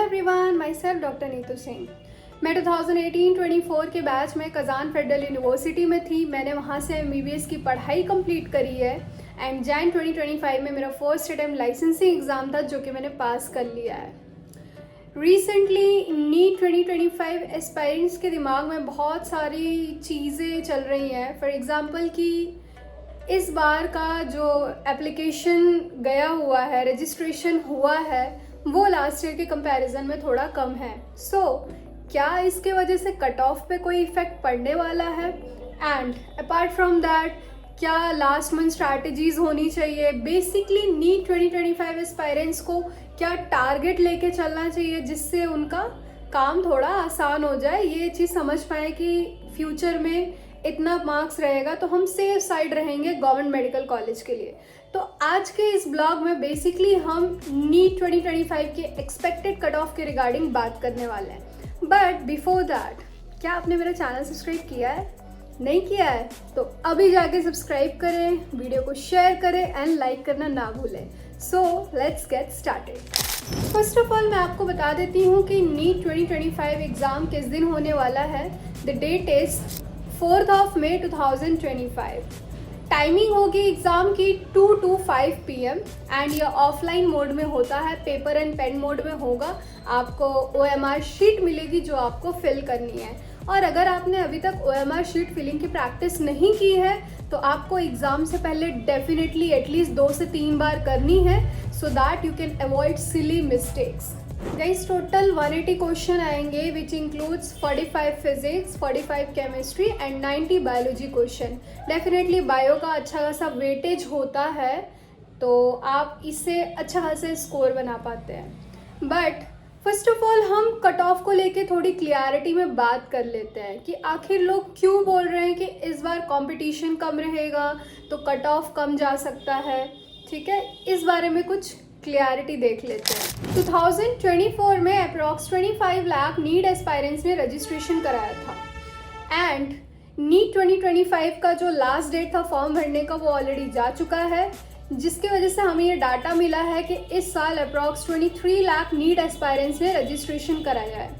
Everyone, my self doctor Neetu Singh. मैं 2018-24 के batch में कज़ान फेडरल यूनिवर्सिटी में थी। मैंने वहाँ से MBBS की पढ़ाई कंप्लीट करी है एंड जैन 2025 में मेरा फर्स्ट अटेम्प्ट लाइसेंसिंग एग्ज़ाम था जो कि मैंने पास कर लिया है। रिसेंटली नीट 2025 एस्पायरेंट्स के दिमाग में बहुत सारी चीज़ें चल रही हैं। फॉर एग्ज़ाम्पल कि इस बार का जो एप्लीकेशन गया हुआ है, रजिस्ट्रेशन हुआ है, वो लास्ट ईयर के कंपैरिजन में थोड़ा कम है। क्या इसके वजह से कट ऑफ पे कोई इफेक्ट पड़ने वाला है? एंड अपार्ट फ्रॉम दैट, क्या लास्ट मंथ स्ट्रैटेजीज होनी चाहिए? बेसिकली नीट 2025 एस्पायरेंट्स को क्या टारगेट लेके चलना चाहिए जिससे उनका काम थोड़ा आसान हो जाए, ये चीज़ समझ पाए कि फ्यूचर में इतना मार्क्स रहेगा तो हम सेफ साइड रहेंगे गवर्नमेंट मेडिकल कॉलेज के लिए। तो आज के इस ब्लॉग में बेसिकली हम नीट 2025 के एक्सपेक्टेड कट ऑफ के रिगार्डिंग बात करने वाले हैं। बट बिफोर दैट, क्या आपने मेरा चैनल सब्सक्राइब किया है? नहीं किया है तो अभी जाके सब्सक्राइब करें, वीडियो को शेयर करें एंड लाइक करना ना भूलें। So let's get started. First of all मैं आपको बता देती हूँ कि नीट 2025 एग्ज़ाम किस दिन होने वाला है। The date is 4 May 2025। Timing होगी एग्ज़ाम की 2 to 5 PM एंड ये ऑफलाइन मोड में होता है, पेपर एंड पेन मोड में होगा। आपको OMR शीट मिलेगी जो आपको फिल करनी है। और अगर आपने अभी तक OMR शीट फिलिंग की प्रैक्टिस नहीं की है तो आपको एग्ज़ाम से पहले डेफिनेटली एटलीस्ट 2 से 3 बार करनी है, so that you can avoid silly mistakes. Guys, total 180 question आएंगे which includes 45 physics, 45 chemistry and 90 biology question. Definitely bio का अच्छा खासा वेटेज होता है तो आप इससे अच्छा खासा स्कोर बना पाते हैं। बट फर्स्ट ऑफ ऑल हम कट ऑफ को लेके थोड़ी क्लियरिटी में बात कर लेते हैं कि आखिर लोग क्यों बोल रहे हैं कि इस बार कंपटीशन कम रहेगा तो कट ऑफ कम जा सकता है। ठीक है, इस बारे में कुछ क्लियरिटी देख लेते हैं। 2024 में अप्रॉक्स 25 लाख नीट एस्पायरेंट्स ने रजिस्ट्रेशन कराया था एंड नीट 2025 का जो लास्ट डेट था फॉर्म भरने का वो ऑलरेडी जा चुका है, जिसकी वजह से हमें ये डाटा मिला है कि इस साल अप्रॉक्स 23 लाख नीट एस्पायरेंट्स ने रजिस्ट्रेशन कराया है।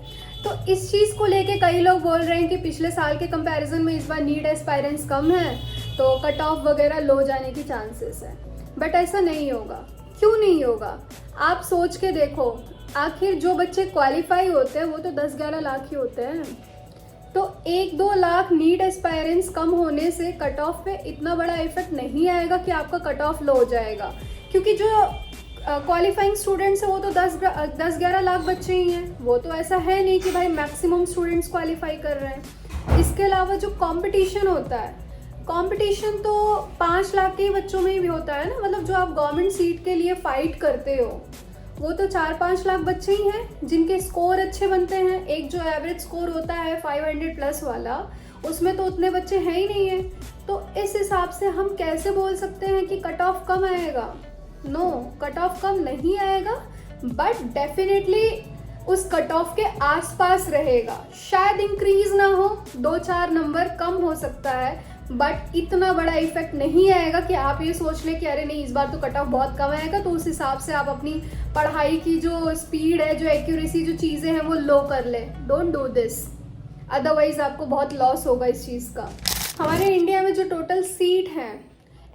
तो इस चीज़ को लेके कई लोग बोल रहे हैं कि पिछले साल के कंपैरिजन में इस बार नीट एस्पायरेंट्स कम है तो कट ऑफ वगैरह लो जाने की चांसेस है। बट ऐसा नहीं होगा। क्यों नहीं होगा? आप सोच के देखो, आखिर जो बच्चे क्वालिफाई होते हैं वो तो 10-11 लाख ही होते हैं। तो 1-2 लाख नीट एस्पायरेंट्स कम होने से कट ऑफ पे इतना बड़ा इफेक्ट नहीं आएगा कि आपका कट ऑफ लो हो जाएगा, क्योंकि जो क्वालिफाइंग स्टूडेंट्स हैं वो तो 10-11 लाख बच्चे ही हैं। वो तो ऐसा है नहीं कि भाई मैक्सिमम स्टूडेंट्स क्वालिफाई कर रहे हैं। इसके अलावा जो कंपटीशन होता है, कंपटीशन तो 5 लाख के बच्चों में भी होता है ना। मतलब जो आप गवर्नमेंट सीट के लिए फाइट करते हो वो तो 4-5 लाख बच्चे ही हैं जिनके स्कोर अच्छे बनते हैं। एक जो एवरेज स्कोर होता है 500+ वाला, उसमें तो उतने बच्चे हैं ही नहीं है। तो इस हिसाब से हम कैसे बोल सकते हैं कि कट ऑफ कम आएगा? नो, कट ऑफ कम नहीं आएगा, बट डेफिनेटली उस कट ऑफ के आसपास रहेगा। शायद इंक्रीज ना हो, 2-4 नंबर कम हो सकता है, बट इतना बड़ा इफेक्ट नहीं आएगा कि आप ये सोच लें कि अरे नहीं इस बार तो कट ऑफ बहुत कम आएगा तो उस हिसाब से आप अपनी पढ़ाई की जो स्पीड है, जो एक्यूरेसी, जो चीज़ें हैं वो लो कर लें। डोंट डू दिस, अदरवाइज आपको बहुत लॉस होगा इस चीज़ का। हमारे इंडिया में जो टोटल सीट हैं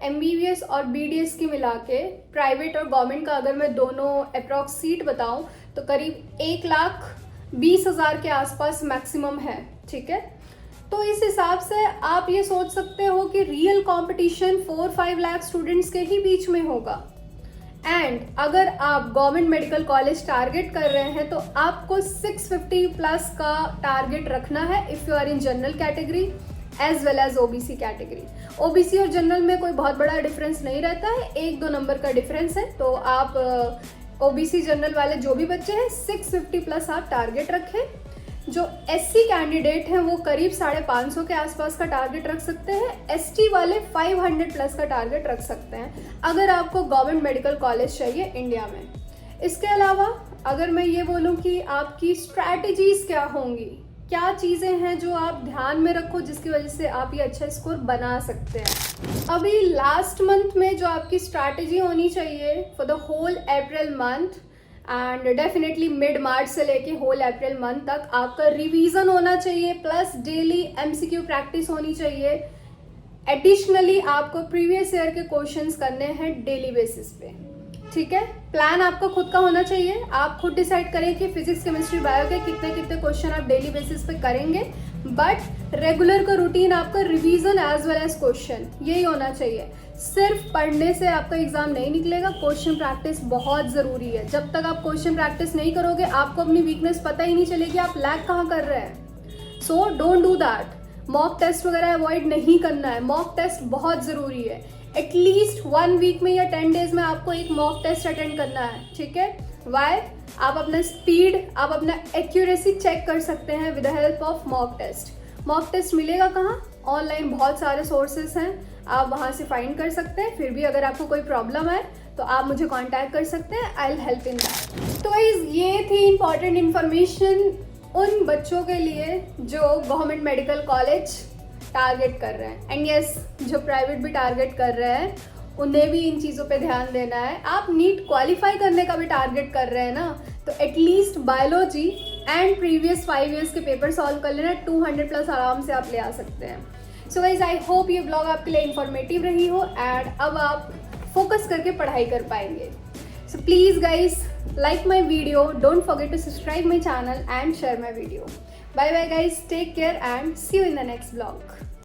MBBS और BDS की मिला के, प्राइवेट और गवर्नमेंट का अगर मैं दोनों अप्रॉक्स सीट बताऊं तो करीब 1,20,000 के आसपास मैक्सिमम है। ठीक है, तो इस हिसाब से आप ये सोच सकते हो कि रियल कंपटीशन 4-5 लाख स्टूडेंट्स के ही बीच में होगा। एंड अगर आप गवर्नमेंट मेडिकल कॉलेज टारगेट कर रहे हैं तो आपको 650+ का टारगेट रखना है if you are in general category as well as OBC category. OBC और जनरल में कोई बहुत बड़ा डिफरेंस नहीं रहता है, 1-2 नंबर का डिफरेंस है। तो आप OBC जनरल वाले जो भी बच्चे हैं 650+ आप टारगेट रखें। जो SC कैंडिडेट हैं वो करीब 550 के आसपास का टारगेट रख सकते हैं। ST वाले 500+ का टारगेट रख सकते हैं अगर आपको गवर्नमेंट मेडिकल कॉलेज चाहिए इंडिया में। इसके अलावा अगर मैं ये बोलूँ कि आपकी स्ट्रैटेजीज क्या होंगी, क्या चीज़ें हैं जो आप ध्यान में रखो जिसकी वजह से आप ये अच्छा स्कोर बना सकते हैं। अभी लास्ट मंथ में जो आपकी स्ट्रैटेजी होनी चाहिए for the whole April month, and definitely mid March से लेके होल अप्रैल मंथ तक आपका रिवीजन होना चाहिए, प्लस डेली एमसीक्यू प्रैक्टिस होनी चाहिए। एडिशनली आपको प्रीवियस ईयर के क्वेश्चंस करने हैं डेली बेसिस पे, ठीक है। प्लान आपका खुद का होना चाहिए, आप खुद डिसाइड करें कि फिजिक्स केमिस्ट्री बायो के कितने कितने क्वेश्चन आप डेली बेसिस पे करेंगे, बट रेगुलर का रूटीन आपका revision as well as question यही होना चाहिए। सिर्फ पढ़ने से आपका एग्जाम नहीं निकलेगा, क्वेश्चन प्रैक्टिस बहुत ज़रूरी है। जब तक आप क्वेश्चन प्रैक्टिस नहीं करोगे आपको अपनी वीकनेस पता ही नहीं चलेगी आप लैग कहाँ कर रहे हैं। So don't do that. Mock test वगैरह अवॉइड नहीं करना है, मॉक टेस्ट बहुत ज़रूरी है। एटलीस्ट 1 वीक में या 10 डेज में आपको एक मॉक टेस्ट अटेंड करना है, ठीक है। वाई? आप अपना स्पीड, आप अपना एक्यूरेसी चेक कर सकते हैं with the help of mock test. Mock test मिलेगा कहाँ? ऑनलाइन बहुत सारे सोर्सेस हैं, आप वहाँ से फाइंड कर सकते हैं। फिर भी अगर आपको कोई प्रॉब्लम है तो आप मुझे कांटेक्ट कर सकते हैं, I will help in that. तो गाइस ये थी इंपॉर्टेंट इन्फॉर्मेशन उन बच्चों के लिए जो गवर्नमेंट मेडिकल कॉलेज टारगेट कर रहे हैं, एंड यस जो प्राइवेट भी टारगेट कर रहे हैं उन्हें भी इन चीज़ों पे ध्यान देना है। आप नीट क्वालिफाई करने का भी टारगेट कर रहे हैं ना, तो at least biology and previous 5 years के पेपर सॉल्व कर लेना, 200 प्लस आराम से आप ले आ सकते हैं। सो गाइज आई होप ये ब्लॉग आपके लिए इन्फॉर्मेटिव रही हो एंड अब आप फोकस करके पढ़ाई कर पाएंगे। So please guys like my video, don't forget to subscribe my channel and share my video. Bye bye guys, take care and see you in the next vlog.